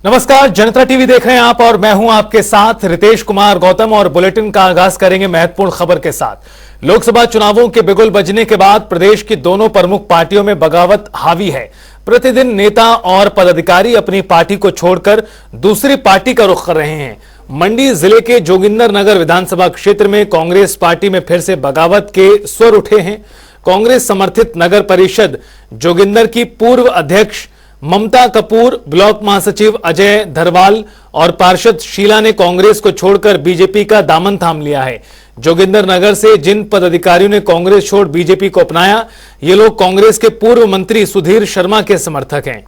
नमस्कार, जनता टीवी देख रहे हैं आप और मैं हूं आपके साथ रितेश कुमार गौतम। और बुलेटिन का आगाज करेंगे महत्वपूर्ण खबर के साथ। लोकसभा चुनावों के बिगुल बजने के बाद प्रदेश की दोनों प्रमुख पार्टियों में बगावत हावी है। प्रतिदिन नेता और पदाधिकारी अपनी पार्टी को छोड़कर दूसरी पार्टी का रुख कर रहे हैं। मंडी जिले के जोगिंदरनगर विधानसभा क्षेत्र में कांग्रेस पार्टी में फिर से बगावत के स्वर उठे हैं। कांग्रेस समर्थित नगर परिषद जोगिंदर की पूर्व अध्यक्ष ममता कपूर, ब्लॉक महासचिव अजय धरवाल और पार्षद शीला ने कांग्रेस को छोड़कर बीजेपी का दामन थाम लिया है। जोगिंदरनगर से जिन पदाधिकारियों ने कांग्रेस छोड़ बीजेपी को अपनाया, ये लोग कांग्रेस के पूर्व मंत्री सुधीर शर्मा के समर्थक हैं।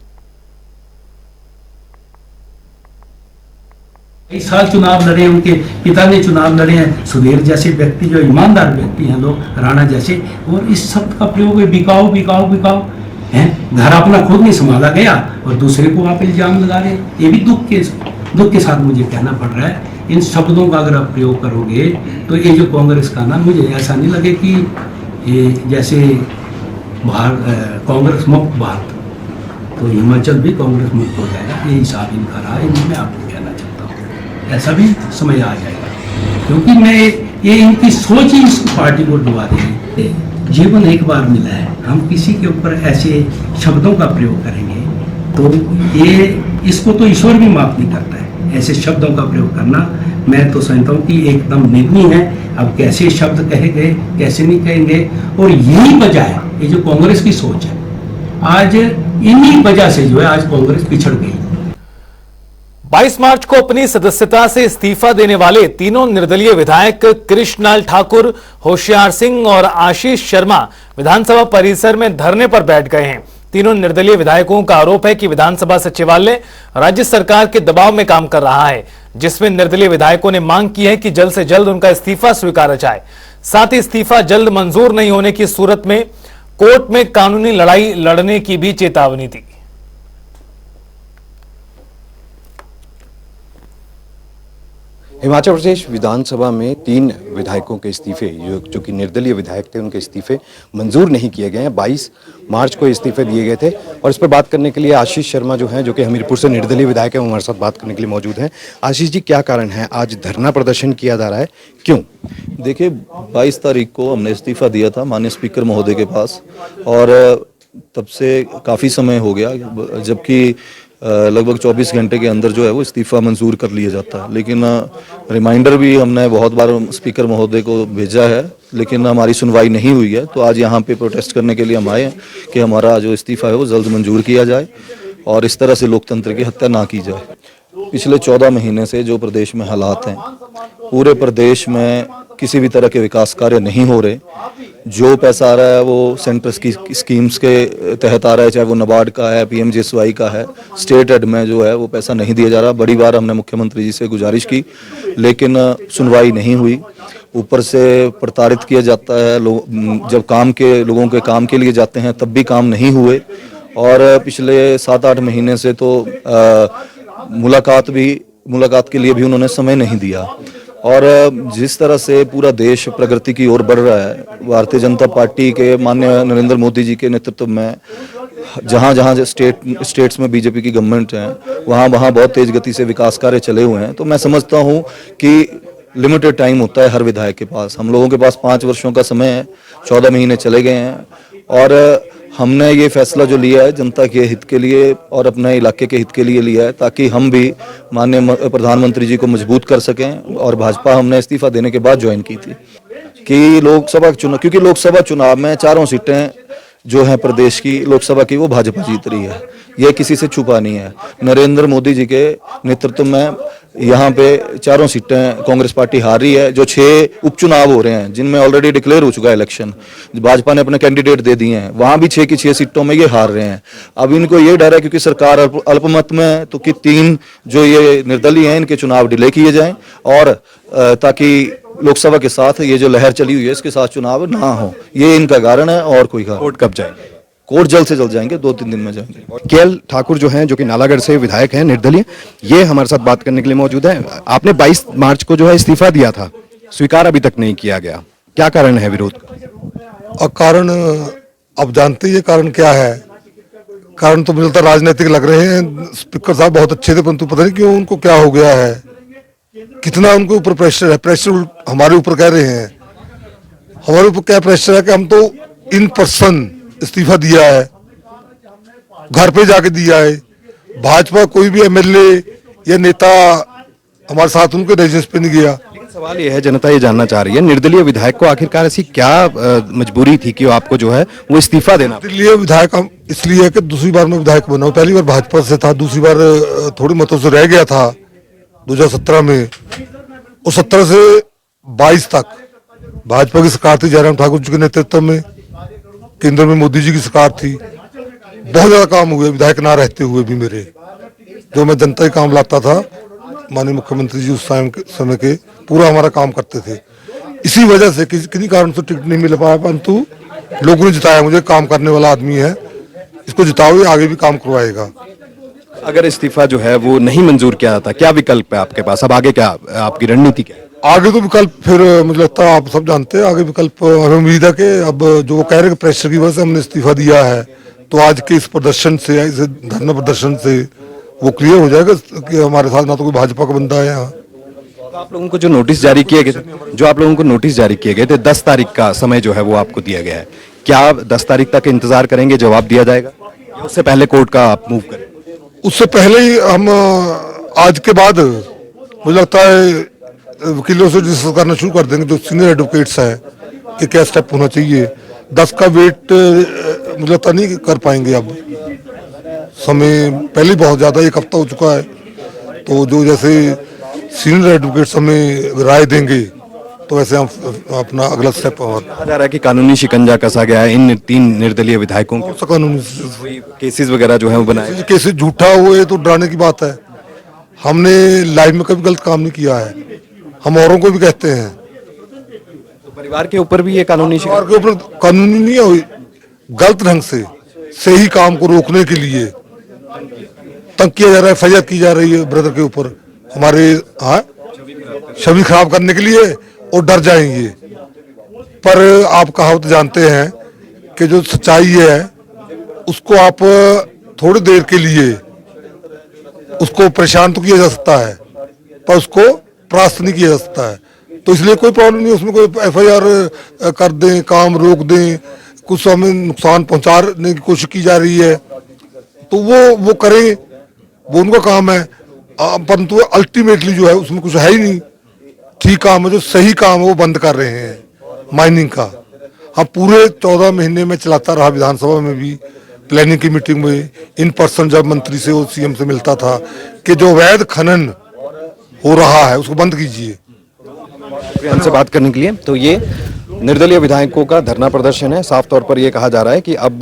इस साल चुनाव लड़े, उनके पिता ने चुनाव लड़े हैं। सुधीर जैसे व्यक्ति जो ईमानदार व्यक्ति हैं लोग, राणा जैसे, और इस शब्द का प्रयोग बिकाओ बिकाओ बिकाओ है। घर अपना खुद नहीं संभाला गया और दूसरे को आप इल्जाम लगा रहे हैं। ये भी दुख के साथ मुझे कहना पड़ रहा है। इन शब्दों का अगर आप प्रयोग करोगे तो ये जो कांग्रेस का नाम, मुझे ऐसा नहीं लगे कि ये जैसे कांग्रेस मुक्त भारत, तो हिमाचल भी कांग्रेस मुक्त हो जाएगा, ये हिसाब इनका रहा है। मैं आपको कहना चाहता हूँ ऐसा भी समय आ जाएगा, क्योंकि ये इनकी सोच ही इस पार्टी को डुबा देगी। जीवन एक बार मिला है, हम किसी के ऊपर ऐसे शब्दों का प्रयोग करेंगे तो ये इसको तो ईश्वर भी माफ नहीं करता है। ऐसे शब्दों का प्रयोग करना, मैं तो समझता हूँ कि एकदम निंदनीय है। अब कैसे शब्द कहे गए, कैसे नहीं कहेंगे, और यही वजह है, ये जो कांग्रेस की सोच है, आज इन्हीं वजह से जो है आज कांग्रेस पिछड़ गई। 22 मार्च को अपनी सदस्यता से इस्तीफा देने वाले तीनों निर्दलीय विधायक कृष्णलाल ठाकुर, होशियार सिंह और आशीष शर्मा विधानसभा परिसर में धरने पर बैठ गए हैं। तीनों निर्दलीय विधायकों का आरोप है कि विधानसभा सचिवालय राज्य सरकार के दबाव में काम कर रहा है, जिसमें निर्दलीय विधायकों ने मांग की है कि जल्द से जल्द उनका इस्तीफा स्वीकारा जाए। साथ ही इस्तीफा जल्द मंजूर नहीं होने की सूरत में कोर्ट में कानूनी लड़ाई लड़ने की भी चेतावनी दी। हिमाचल प्रदेश विधानसभा में 3 विधायकों के इस्तीफे, जो कि निर्दलीय विधायक थे, उनके इस्तीफे मंजूर नहीं किए गए हैं। 22 मार्च को इस्तीफे दिए गए थे और इस पर बात करने के लिए आशीष शर्मा जो हैं, जो कि हमीरपुर से निर्दलीय विधायक हैं, वो हमारे साथ बात करने के लिए मौजूद हैं। आशीष जी, क्या कारण है आज धरना प्रदर्शन किया जा रहा है, क्यों? देखिए, 22 तारीख को हमने इस्तीफा दिया था माननीय स्पीकर महोदय के पास, और तब से काफ़ी समय हो गया, जबकि लगभग 24 घंटे के अंदर जो है वो इस्तीफा मंजूर कर लिया जाता है। लेकिन रिमाइंडर भी हमने बहुत बार स्पीकर महोदय को भेजा है, लेकिन हमारी सुनवाई नहीं हुई है। तो आज यहाँ पे प्रोटेस्ट करने के लिए हम आए हैं कि हमारा जो इस्तीफा है वो जल्द मंजूर किया जाए और इस तरह से लोकतंत्र की हत्या ना की जाए। पिछले 14 महीने से जो प्रदेश में हालात हैं, पूरे प्रदेश में किसी भी तरह के विकास कार्य नहीं हो रहे। जो पैसा आ रहा है वो सेंटर की स्कीम्स के तहत आ रहा है, चाहे वो नाबार्ड का है, पीएमजीएसवाई का है, स्टेट एड में जो है वो पैसा नहीं दिया जा रहा। बड़ी बार हमने मुख्यमंत्री जी से गुजारिश की, लेकिन सुनवाई नहीं हुई। ऊपर से प्रताड़ित किया जाता है, जब लोगों के काम के लिए जाते हैं तब भी काम नहीं हुए। और पिछले 7-8 महीने से तो मुलाकात के लिए भी उन्होंने समय नहीं दिया। और जिस तरह से पूरा देश प्रगति की ओर बढ़ रहा है, भारतीय जनता पार्टी के माननीय नरेंद्र मोदी जी के नेतृत्व में जहां स्टेट्स में बीजेपी की गवर्नमेंट है, वहां बहुत तेज गति से विकास कार्य चले हुए हैं। तो मैं समझता हूं कि लिमिटेड टाइम होता है हर विधायक के पास। हम लोगों के पास 5 वर्षों का समय है, 14 महीने चले गए हैं, और हमने ये फैसला जो लिया है जनता के हित के लिए और अपने इलाके के हित के लिए लिया है, ताकि हम भी माननीय प्रधानमंत्री जी को मजबूत कर सकें। और भाजपा हमने इस्तीफा देने के बाद ज्वाइन की थी कि क्योंकि लोकसभा चुनाव में 4 सीटें जो हैं प्रदेश की लोकसभा की, वो भाजपा जीत रही है। ये किसी से छुपा नहीं है। नरेंद्र मोदी जी के नेतृत्व में यहाँ पे 4 सीटें कांग्रेस पार्टी हार रही है। जो 6 उपचुनाव हो रहे हैं, जिनमें ऑलरेडी डिक्लेयर हो चुका है इलेक्शन, भाजपा ने अपने कैंडिडेट दे दिए हैं, वहां भी 6 की 6 सीटों में ये हार रहे हैं। अब इनको ये डर है, क्योंकि सरकार अल्पमत में है, तो कि 3 जो ये निर्दलीय हैं इनके चुनाव डिले किए जाएं, और ताकि लोकसभा के साथ ये जो लहर चली हुई है इसके साथ चुनाव ना हो। ये इनका कारण है, और कोई कारण। कोर्ट कब जाएंगे? कोर्ट जल्द से जल्द जाएंगे, 2-3 दिन में जाएंगे। केएल ठाकुर जो हैं, जो कि नालागढ़ से विधायक हैं निर्दलीय, ये हमारे साथ बात करने के लिए मौजूद है। आपने 22 मार्च को जो है इस्तीफा दिया था, स्वीकार अभी तक नहीं किया गया, क्या कारण है विरोध का? और कारण अब जानते ही कारण क्या है कारण तो मुझे लगता है राजनीतिक लग रहे हैं। स्पीकर साहब बहुत अच्छे थे, परंतु पता नहीं क्यों उनको क्या हो गया है, कितना उनके ऊपर प्रेशर है। प्रेशर हमारे ऊपर कह रहे हैं, हमारे ऊपर क्या प्रेशर है कि हम तो इन पर्सन इस्तीफा दिया है, घर पे जाके दिया है। भाजपा कोई भी एमएलए या नेता हमारे साथ उनके रेजिडेंस पे नहीं गया। लेकिन सवाल ये है, जनता ये जानना चाह रही है, निर्दलीय विधायक को आखिरकार ऐसी क्या मजबूरी थी कि वो आपको जो है वो इस्तीफा देना? इसलिए विधायक हम इसलिए है कि दूसरी बार मैं विधायक बना हूं। पहली बार भाजपा से था, दूसरी बार थोड़ी मतों से रह गया था 2017 में। और 17 से 22 तक भाजपा की सरकार थी, जयराम ठाकुर जी के नेतृत्व में। केंद्र में मोदी जी की सरकार थी। बहुत ज्यादा काम हुए विधायक ना रहते हुए भी मेरे, जो मैं जनता के काम लाता था। माननीय मुख्यमंत्री जी उस समय के पूरा हमारा काम करते थे। इसी वजह से किसी कारण से टिकट नहीं मिल पाया, परंतु लोगों ने जिताया मुझे। काम करने वाला आदमी है, इसको जिताओ, आगे भी काम करवाएगा। अगर इस्तीफा जो है वो नहीं मंजूर किया जाता, क्या विकल्प है आपके पास? अब आगे क्या आपकी रणनीति क्या है? आगे तो विकल्प फिर मुझे लगता है आप सब जानते हैं। आगे विकल्प हमें उम्मीद है कि अब जो वो कह रहे हैं प्रेशर की वजह से हमने इस्तीफा दिया है, तो आज के इस प्रदर्शन से, इस धरना प्रदर्शन से वो क्लियर हो जाएगा कि हमारे साथ ना तो कोई भाजपा का बंदा है यहाँ। तो आप लोगों को जो नोटिस जारी किए गए थे, 10 तारीख का समय जो है वो आपको दिया गया है, क्या आप 10 तारीख तक इंतजार करेंगे, जवाब दिया जाएगा, या उससे पहले कोर्ट का आप मूव करें? उससे पहले ही हम आज के बाद मुझे लगता है वकीलों से डिस्कस करना शुरू कर देंगे, जो सीनियर एडवोकेट्स हैं, कि क्या स्टेप होना चाहिए। 10 का वेट मुझे लगता नहीं कर पाएंगे। अब समय पहले बहुत ज्यादा, 1 हफ्ता हो चुका है। तो जो जैसे सीनियर एडवोकेट्स हमें राय देंगे, तो वैसे हम अपना अगला स्टेप। कहा जा रहा है कि कानूनी शिकंजा कसा गया है इन 3 निर्दलीय विधायकों कौन सा कानूनी केसेस वगैरह जो है वो बनाए? केसेस झूठा हुए तो डराने की बात है। हमने लाइफ में कभी गलत काम नहीं किया है, हम औरों को भी कहते हैं। तो परिवार के ऊपर भी ये कानूनी परिवार के ऊपर कानूनी नहीं है, गलत ढंग से सही काम को रोकने के लिए तंग किया जा रहा है, फैयाद की जा रही है ब्रदर के ऊपर, हमारे छवि खराब करने के लिए, और डर जाएंगे। पर आप कहावत जानते हैं कि जो सच्चाई है उसको आप थोड़ी देर के लिए उसको परेशान तो किया जा सकता है, पर उसको परास्त नहीं किया जा सकता है। तो इसलिए कोई प्रॉब्लम नहीं, उसमें कोई FIR कर दें, काम रोक दें, कुछ हमें नुकसान पहुंचाने की कोशिश की जा रही है तो वो करें, वो उनका काम है। परंतु अल्टीमेटली जो है उसमें कुछ है ही नहीं। ठीक काम है, जो सही काम है वो बंद कर रहे हैं माइनिंग का। हम पूरे 14 महीने में चलाता रहा, विधानसभा में भी, प्लानिंग की मीटिंग में, इन पर्सन जब मंत्री से और CM से मिलता था कि जो अवैध खनन हो रहा है उसको बंद कीजिए। हमसे बात करने के लिए। तो ये निर्दलीय विधायकों का धरना प्रदर्शन है। साफ तौर पर यह कहा जा रहा है कि अब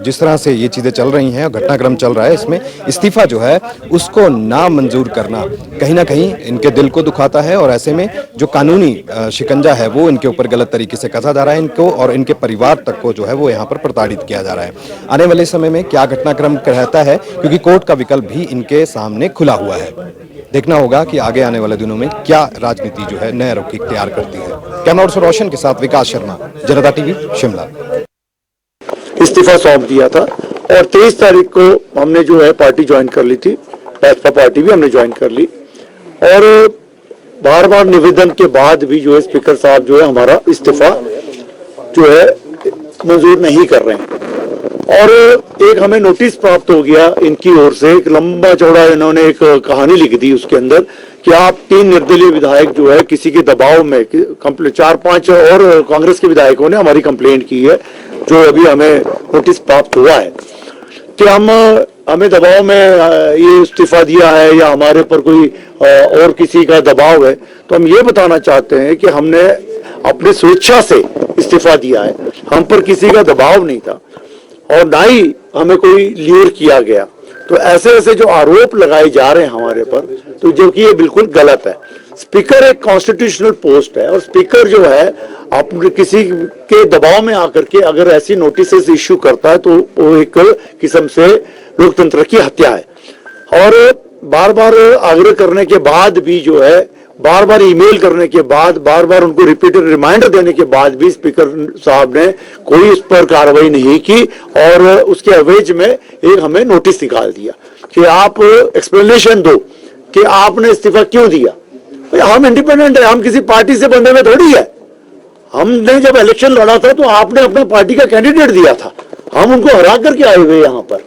जिस तरह से ये चीजें चल रही हैं, घटनाक्रम चल रहा है, इसमें इस्तीफा जो है उसको ना मंजूर करना कहीं ना कहीं इनके दिल को दुखाता है, और ऐसे में जो कानूनी शिकंजा है वो इनके ऊपर गलत तरीके से कसा जा रहा है, इनको और इनके परिवार तक को जो है वो यहाँ पर प्रताड़ित किया जा रहा है। आने वाले समय में क्या घटनाक्रम रहता है, क्योंकि कोर्ट का विकल्प भी इनके सामने खुला हुआ है। देखना होगा कि आगे आने वाले दिनों में क्या राजनीति जो है नया रुख इख्तियार करती है। कैमरा पर्सन रोशन के साथ विकास शर्मा, जनता टीवी, शिमला। इस्तीफा सौंप दिया था और 23 तारीख को हमने जो है पार्टी ज्वाइन कर ली थी, भाजपा पार्टी भी हमने ज्वाइन कर ली। और बार बार निवेदन के बाद भी जो है स्पीकर साहब जो है हमारा इस्तीफा जो है मंजूर नहीं कर रहे हैं। और एक हमें नोटिस प्राप्त हो गया इनकी ओर से, एक लंबा चौड़ा इन्होंने एक कहानी लिख दी उसके अंदर कि आप 3 निर्दलीय विधायक जो है किसी के दबाव में, 4-5 और कांग्रेस के विधायकों ने हमारी कंप्लेंट की है, जो अभी हमें नोटिस प्राप्त हुआ है कि हमें दबाव में ये इस्तीफा दिया है या हमारे पर कोई और किसी का दबाव है। तो हम ये बताना चाहते हैं कि हमने अपनी स्वेच्छा से इस्तीफा दिया है, हम पर किसी का दबाव नहीं था और ना ही हमें कोई ल्यूर किया गया। तो ऐसे ऐसे जो आरोप लगाए जा रहे हैं हमारे पर, तो जो कि ये बिल्कुल गलत है। स्पीकर एक कॉन्स्टिट्यूशनल पोस्ट है और स्पीकर जो है अपने किसी के दबाव में आकर के अगर ऐसी नोटिस इश्यू करता है तो वो एक किस्म से लोकतंत्र की हत्या है। और बार बार आग्रह करने के बाद भी जो है बार बार ईमेल करने के बाद, बार बार उनको रिपीटेड रिमाइंडर देने के बाद भी स्पीकर साहब ने कोई इस पर कार्रवाई नहीं की और उसके एवज में एक हमें नोटिस निकाल दिया कि आप एक्सप्लेनेशन दो कि आपने इस्तीफा क्यों दिया। भाई हम इंडिपेंडेंट है, हम किसी पार्टी से बंधे में थोड़ी है। हमने जब इलेक्शन लड़ा था तो आपने अपना पार्टी का कैंडिडेट दिया था, हम उनको हरा करके आए हुए यहाँ पर।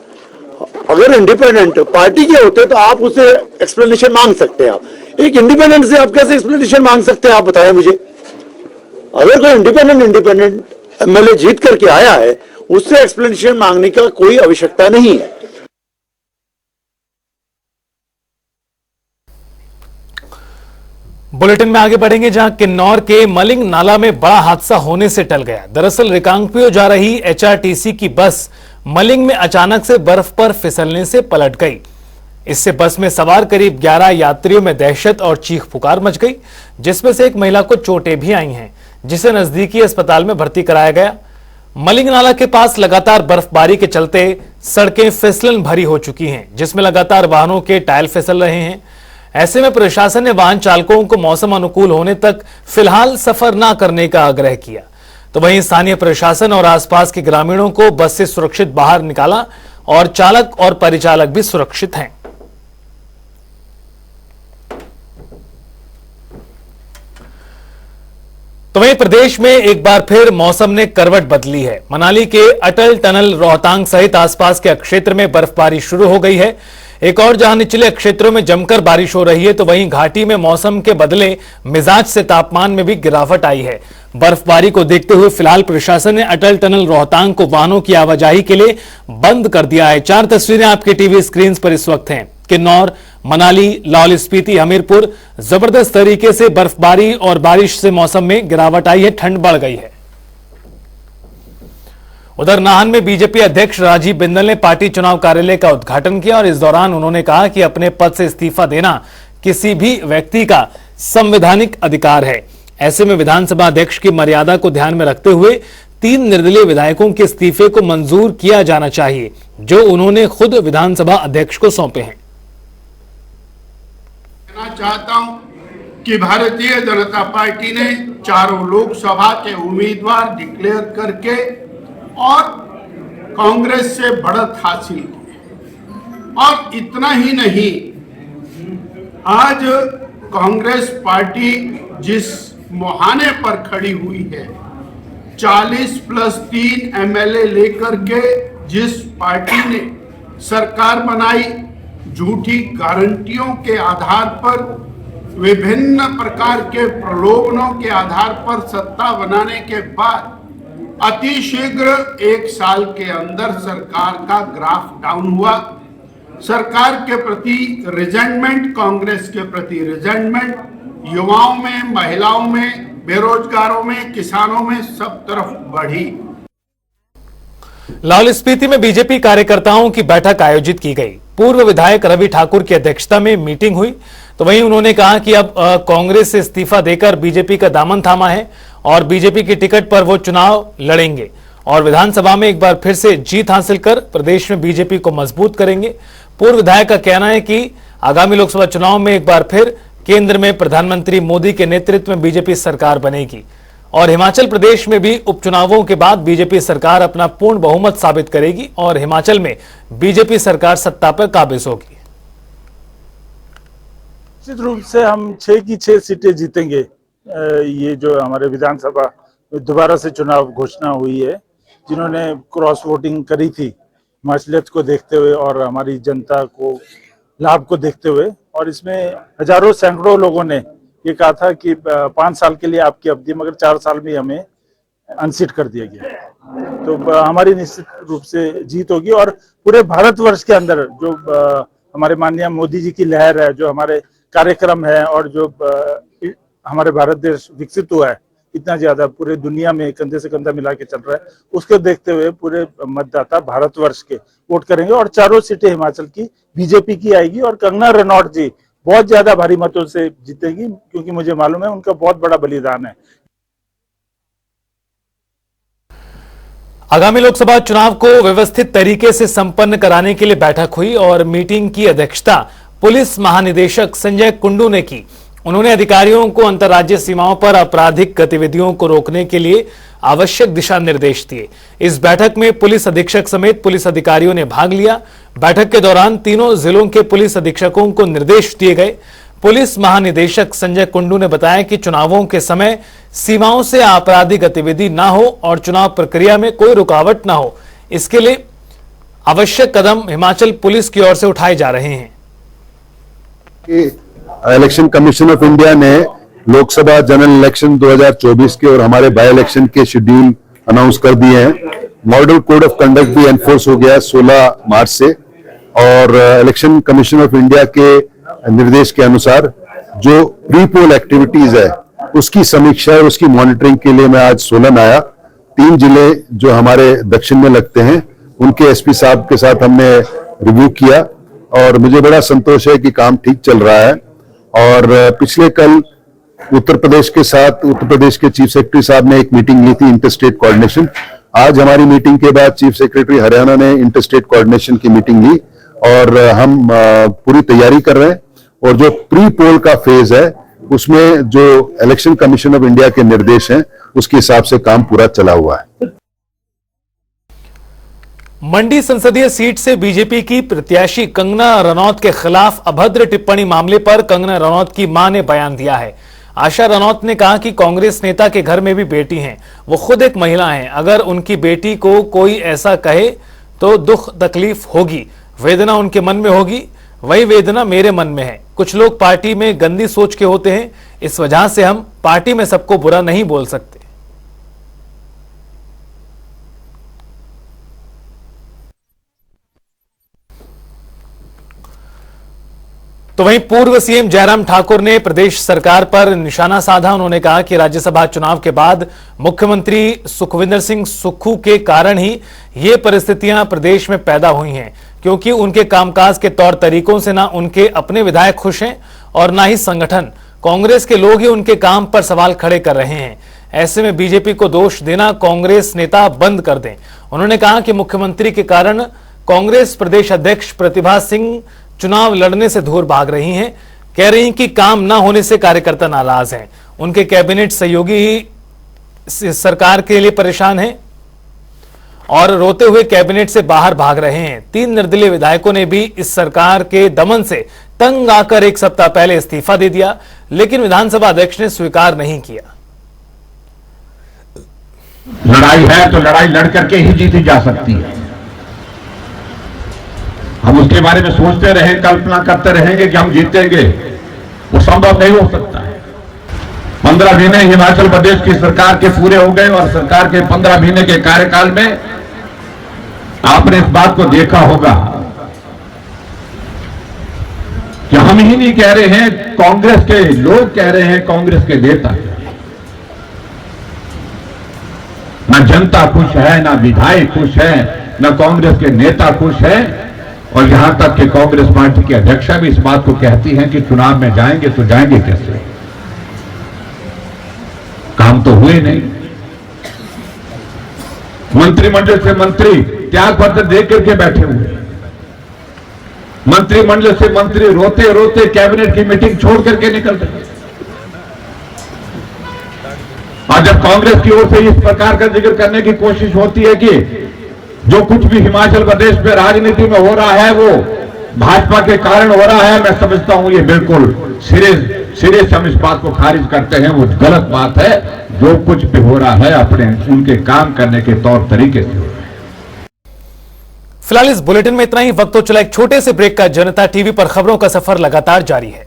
अगर इंडिपेंडेंट पार्टी के होते तो आप उससे एक्सप्लेनेशन मांग सकते हैं। आप एक इंडिपेंडेंट से आप कैसे एक्सप्लेनेशन मांग सकते हैं, आप बताएं मुझे। अगर कोई इंडिपेंडेंट एमएलए जीत करके आया है, उससे एक्सप्लेनेशन मांगने का कोई आवश्यकता नहीं है। बुलेटिन में आगे बढ़ेंगे, जहां किन्नौर के मलिंग नाला में बड़ा हादसा होने से टल गया। दरअसल रिकांगपियो जा रही एचआरटीसी की बस मलिंग में अचानक से बर्फ पर फिसलने से पलट गई। इससे बस में सवार करीब 11 यात्रियों में दहशत और चीख पुकार मच गई, जिसमें से एक महिला को चोटें भी आई हैं, जिसे नजदीकी अस्पताल में भर्ती कराया गया। मलिंग नाला के पास लगातार बर्फबारी के चलते सड़कें फिसलन भरी हो चुकी हैं, जिसमें लगातार वाहनों के टायर फिसल रहे हैं। ऐसे में प्रशासन ने वाहन चालकों को मौसम अनुकूल होने तक फिलहाल सफर न करने का आग्रह किया। तो वहीं स्थानीय प्रशासन और आसपास के ग्रामीणों को बस से सुरक्षित बाहर निकाला और चालक और परिचालक भी सुरक्षित हैं। तो वहीं प्रदेश में एक बार फिर मौसम ने करवट बदली है। मनाली के अटल टनल, रोहतांग सहित आसपास के क्षेत्र में बर्फबारी शुरू हो गई है। एक और जहां निचले क्षेत्रों में जमकर बारिश हो रही है, तो वहीं घाटी में मौसम के बदले मिजाज से तापमान में भी गिरावट आई है। बर्फबारी को देखते हुए फिलहाल प्रशासन ने अटल टनल रोहतांग को वाहनों की आवाजाही के लिए बंद कर दिया है। 4 तस्वीरें आपके टीवी स्क्रीन पर इस वक्त हैं। किन्नौर, मनाली, लाहौल स्पीति, हमीरपुर, जबरदस्त तरीके से बर्फबारी और बारिश से मौसम में गिरावट आई है, ठंड बढ़ गई है। उधर नाहन में बीजेपी अध्यक्ष राजीव बिंदल ने पार्टी चुनाव कार्यालय का उद्घाटन किया और इस दौरान उन्होंने कहा कि अपने पद से इस्तीफा देना किसी भी व्यक्ति का संवैधानिक अधिकार है। ऐसे में विधानसभा अध्यक्ष की मर्यादा को ध्यान में रखते हुए 3 निर्दलीय विधायकों के इस्तीफे को मंजूर किया जाना चाहिए, जो उन्होंने खुद विधानसभा अध्यक्ष को सौंपे हैं। कहना चाहता हूं कि भारतीय जनता पार्टी ने चारों लोकसभा के उम्मीदवार डिक्लेयर करके और कांग्रेस से बढ़त हासिल की। और इतना ही नहीं, आज कांग्रेस पार्टी जिस मुहाने पर खड़ी हुई है, 40+3 एमएलए लेकर के जिस पार्टी ने सरकार बनाई, झूठी गारंटियों के आधार पर, विभिन्न प्रकार के प्रलोभनों के आधार पर सत्ता बनाने के बाद अतिशीघ्र 1 साल के अंदर सरकार का ग्राफ डाउन हुआ। सरकार के प्रति रिजेंटमेंट, कांग्रेस के प्रति रिजेंटमेंट युवाओं में, महिलाओं में, बेरोजगारों में, किसानों में सब तरफ बढ़ी। लाहौल स्पीति में बीजेपी कार्यकर्ताओं की बैठक आयोजित की गई। पूर्व विधायक रवि ठाकुर की अध्यक्षता में मीटिंग हुई। तो वहीं उन्होंने कहा कि अब कांग्रेस से इस्तीफा देकर बीजेपी का दामन थामा है और बीजेपी की टिकट पर वो चुनाव लड़ेंगे और विधानसभा में एक बार फिर से जीत हासिल कर प्रदेश में बीजेपी को मजबूत करेंगे। पूर्व विधायक का कहना है कि आगामी लोकसभा चुनाव में एक बार फिर केंद्र में प्रधानमंत्री मोदी के नेतृत्व में बीजेपी सरकार बनेगी और हिमाचल प्रदेश में भी उपचुनावों के बाद बीजेपी सरकार अपना पूर्ण बहुमत साबित करेगी और हिमाचल में बीजेपी सरकार सत्ता पर काबिज होगी। निश्चित रूप से हम 6 की 6 सीटें जीतेंगे। ये जो हमारे विधानसभा में दोबारा से चुनाव घोषणा हुई है, जिन्होंने क्रॉस वोटिंग करी थी हिमाचलियत को देखते हुए और हमारी जनता को लाभ को देखते हुए, और इसमें हजारों सैकड़ों लोगों ने ये कहा था कि 5 साल के लिए आपकी अवधि, मगर 4 साल में हमें अनसीट कर दिया गया। तो हमारी निश्चित रूप से जीत होगी और पूरे भारतवर्ष के अंदर जो हमारे माननीय मोदी जी की लहर है, जो हमारे कार्यक्रम है और जो हमारे भारत देश विकसित हुआ है इतना ज्यादा, पूरे दुनिया में कंधे से कंधा मिला के चल रहा है, उसको देखते हुए पूरे मतदाता भारतवर्ष के वोट करेंगे और 4 सीटें हिमाचल की बीजेपी की आएगी और कंगना रनौत जी बहुत ज्यादा भारी मतों से जीतेगी, क्योंकि मुझे मालूम है उनका बहुत बड़ा बलिदान है। आगामी लोकसभा चुनाव को व्यवस्थित तरीके से संपन्न कराने के लिए बैठक हुई और मीटिंग की अध्यक्षता पुलिस महानिदेशक संजय कुंडू ने की उन्होंने अधिकारियों को अंतर्राज्यीय सीमाओं पर आपराधिक गतिविधियों को रोकने के लिए आवश्यक दिशा निर्देश दिए। इस बैठक में पुलिस अधीक्षक समेत पुलिस अधिकारियों ने भाग लिया। बैठक के दौरान तीनों जिलों के पुलिस अधीक्षकों को निर्देश दिए गए। पुलिस महानिदेशक संजय कुंडू ने बताया कि चुनावों के समय सीमाओं से आपराधिक गतिविधि न हो और चुनाव प्रक्रिया में कोई रुकावट न हो, इसके लिए आवश्यक कदम हिमाचल पुलिस की ओर से उठाए जा रहे हैं। इलेक्शन कमीशन ऑफ इंडिया ने लोकसभा जनरल इलेक्शन 2024 के और हमारे बाय इलेक्शन के शेड्यूल अनाउंस कर दिए हैं। मॉडल कोड ऑफ कंडक्ट भी एनफोर्स हो गया 16 मार्च से, और इलेक्शन कमीशन ऑफ इंडिया के निर्देश के अनुसार जो प्री पोल एक्टिविटीज है उसकी समीक्षा और उसकी मॉनिटरिंग के लिए मैं आज सोलन आया। 3 जिले जो हमारे दक्षिण में लगते हैं उनके एसपी साहब के साथ हमने रिव्यू किया और मुझे बड़ा संतोष है कि काम ठीक चल रहा है। और पिछले कल उत्तर प्रदेश के साथ उत्तर प्रदेश के चीफ सेक्रेटरी साहब ने एक मीटिंग ली थी, इंटर स्टेट कोऑर्डिनेशन। आज हमारी मीटिंग के बाद चीफ सेक्रेटरी हरियाणा ने इंटर स्टेट कोऑर्डिनेशन की मीटिंग ली और हम पूरी तैयारी कर रहे हैं। और जो प्री पोल का फेज है उसमें जो इलेक्शन कमीशन ऑफ इंडिया के निर्देश हैं उसके हिसाब से काम पूरा चला हुआ है। मंडी संसदीय सीट से बीजेपी की प्रत्याशी कंगना रनौत के खिलाफ अभद्र टिप्पणी मामले पर कंगना रनौत की मां ने बयान दिया है। आशा रनौत ने कहा कि कांग्रेस नेता के घर में भी बेटी हैं, वो खुद एक महिला हैं। अगर उनकी बेटी को कोई ऐसा कहे तो दुख तकलीफ होगी, वेदना उनके मन में होगी, वही वेदना मेरे मन में है। कुछ लोग पार्टी में गंदी सोच के होते हैं, इस वजह से हम पार्टी में सबको बुरा नहीं बोल सकते। तो वहीं पूर्व सीएम जयराम ठाकुर ने प्रदेश सरकार पर निशाना साधा। उन्होंने कहा कि राज्यसभा चुनाव के बाद मुख्यमंत्री सुखविंदर सिंह सुक्खू के कारण ही ये परिस्थितियां प्रदेश में पैदा हुई हैं, क्योंकि उनके कामकाज के तौर तरीकों से ना उनके अपने विधायक खुश हैं और ना ही संगठन। कांग्रेस के लोग ही उनके काम पर सवाल खड़े कर रहे हैं। ऐसे में बीजेपी को दोष देना कांग्रेस नेता बंद कर दें। उन्होंने कहा कि मुख्यमंत्री के कारण कांग्रेस प्रदेश अध्यक्ष प्रतिभा सिंह चुनाव लड़ने से दूर भाग रही हैं। कह रही हैं कि काम ना होने से कार्यकर्ता नाराज हैं। उनके कैबिनेट सहयोगी ही सरकार के लिए परेशान हैं और रोते हुए कैबिनेट से बाहर भाग रहे हैं। 3 निर्दलीय विधायकों ने भी इस सरकार के दमन से तंग आकर 1 सप्ताह पहले इस्तीफा दे दिया, लेकिन विधानसभा अध्यक्ष ने स्वीकार नहीं किया। लड़ाई है तो लड़ाई लड़ करके ही जीती जा सकती है। हम उसके बारे में सोचते रहे, कल्पना करते रहेंगे कि हम जीतेंगे, वो संभव नहीं हो सकता है। 15 महीने हिमाचल प्रदेश की सरकार के पूरे हो गए और सरकार के 15 महीने के कार्यकाल में आपने इस बात को देखा होगा कि हम ही नहीं कह रहे हैं, कांग्रेस के लोग कह रहे हैं, कांग्रेस के नेता। ना जनता खुश है, ना विधायक खुश है, ना कांग्रेस के नेता खुश है। और यहां तक कि कांग्रेस पार्टी की अध्यक्षा भी इस बात को कहती हैं कि चुनाव में जाएंगे तो जाएंगे कैसे, काम तो हुए नहीं। मंत्रिमंडल से मंत्री त्याग पत्र दे करके बैठे हुए, मंत्रिमंडल से मंत्री रोते रोते कैबिनेट की मीटिंग छोड़ करके निकल रहे। और जब कांग्रेस की ओर से इस प्रकार का जिक्र करने की कोशिश होती है कि जो कुछ भी हिमाचल प्रदेश में राजनीति में हो रहा है वो भाजपा के कारण हो रहा है, मैं समझता हूं ये बिल्कुल सिरे से हम इस बात को खारिज करते हैं। वो गलत बात है। जो कुछ भी हो रहा है अपने उनके काम करने के तौर तरीके से हो रहा है। फिलहाल इस बुलेटिन में इतना ही। वक्त तो चला एक छोटे से ब्रेक का। जनता टीवी पर खबरों का सफर लगातार जारी है।